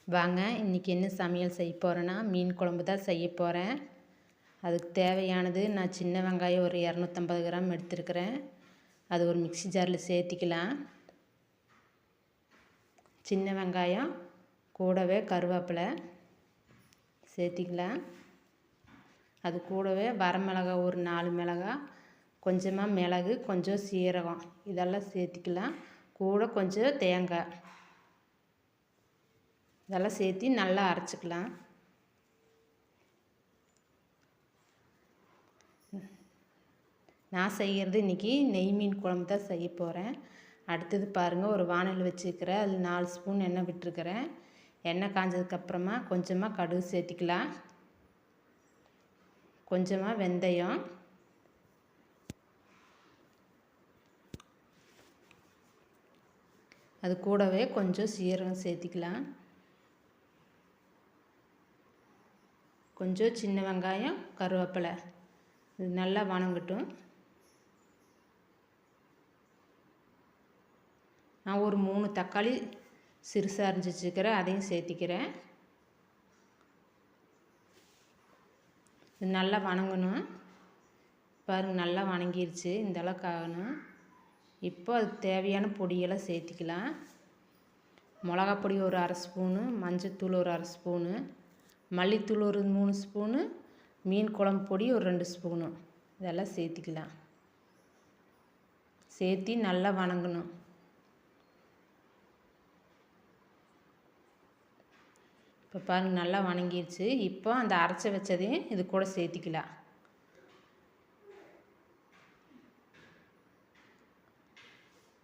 வாங்க இன்றைக்கி என்ன சமையல் செய்ய போகிறேன்னா மீன் குழம்பு தான் செய்ய போகிறேன். அதுக்கு தேவையானது நான் சின்ன வெங்காயம் ஒரு 250 கிராம் எடுத்துருக்கிறேன். அது ஒரு மிக்ஸி ஜாரில் சேர்த்திக்கலாம். சின்ன வெங்காயம் கூடவே கருவேப்பிலை சேர்த்திக்கலாம். அது கூடவே வரமிளகாய் ஒரு 4 மிளகாய், கொஞ்சமாக மிளகு, கொஞ்சம் சீரகம் இதெல்லாம் சேர்த்திக்கலாம். கூட கொஞ்சம் தேங்காய் இதெல்லாம் சேர்த்து நல்லா அரைச்சிக்கலாம். நான் செய்கிறது இன்றைக்கி நெய் மீன் குழம்பு தான் செய்ய போகிறேன். அடுத்தது பாருங்கள், ஒரு வானல் வச்சுருக்கிறேன். அதில் 4 ஸ்பூன் எண்ணெய் விட்டுருக்கிறேன். எண்ணெய் காஞ்சதுக்கப்புறமா கொஞ்சமாக கடுகு சேர்த்திக்கலாம். கொஞ்சமாக வெந்தயம், அது கூடவே கொஞ்சம் சீரகம் சேர்த்திக்கலாம். கொஞ்சம் சின்ன வெங்காயம், கருவேப்பிலை இது நல்லா வணங்கட்டும். நான் ஒரு 3 தக்காளி சிறுசாக அரிஞ்சு வச்சுக்கிறேன், அதையும் சேர்த்திக்கிறேன். இது நல்லா வணங்கணும். பாருங்கள், நல்லா வணங்கிருச்சு. இந்த அளவுக்கு ஆகணும். இப்போ அதுக்கு தேவையான பொடியெல்லாம் சேர்த்திக்கலாம். மிளகாப்பொடி ஒரு 1/2 ஸ்பூனு, மஞ்சத்தூள் ஒரு 1/2 ஸ்பூனு, மல்லித்தூள் ஒரு 3 ஸ்பூனு, மீன் குழம்பு பொடி ஒரு 2 ஸ்பூனு இதெல்லாம் சேர்த்திக்கலாம். சேர்த்தி நல்லா வணங்கணும். இப்போ பாருங்கள், நல்லா வணங்கிடுச்சு. இப்போ அந்த அரைச்சி வச்சதையும் இது கூட சேர்த்திக்கலாம்.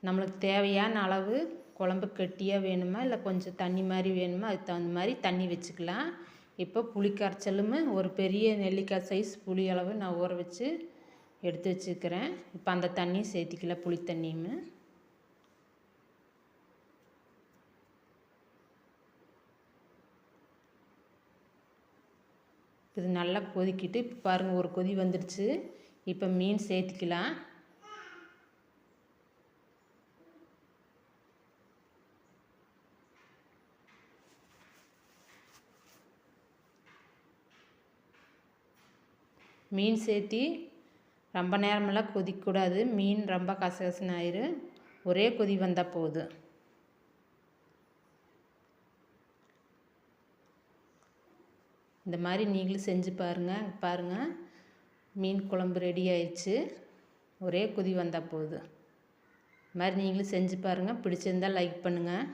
நம்மளுக்கு தேவையான அளவு குழம்பு கெட்டியாக வேணுமா இல்லை கொஞ்சம் தண்ணி மாதிரி வேணுமா, அதுக்கு தகுந்த மாதிரி தண்ணி வச்சுக்கலாம். இப்போ புளி கரைச்சலும் ஒரு பெரிய நெல்லிக்காய் சைஸ் புளி அளவு நான் ஊற வச்சு எடுத்து வச்சுக்கிறேன். இப்போ அந்த தண்ணியும் சேர்த்திக்கலாம், புளி தண்ணியும். இது நல்லா கொதிக்கிட்டு இப்போ பாருங்கள், ஒரு கொதி வந்துடுச்சு. இப்போ மீன் சேர்த்திக்கலாம். மீன் சேர்த்தி ரொம்ப நேரமெல்லாம் கொதிக்கக்கூடாது. மீன் ரொம்ப கசகசன்னு ஆயிரும். ஒரே கொதி வந்தால் போதும். இந்த மாதிரி நீங்களும் செஞ்சு பாருங்கள். மீன் குழம்பு ரெடி ஆயிடுச்சு. ஒரே கொதி வந்தால் போதும். இந்த மாதிரி நீங்களும் செஞ்சு பாருங்கள். பிடிச்சிருந்தால் லைக் பண்ணுங்கள்.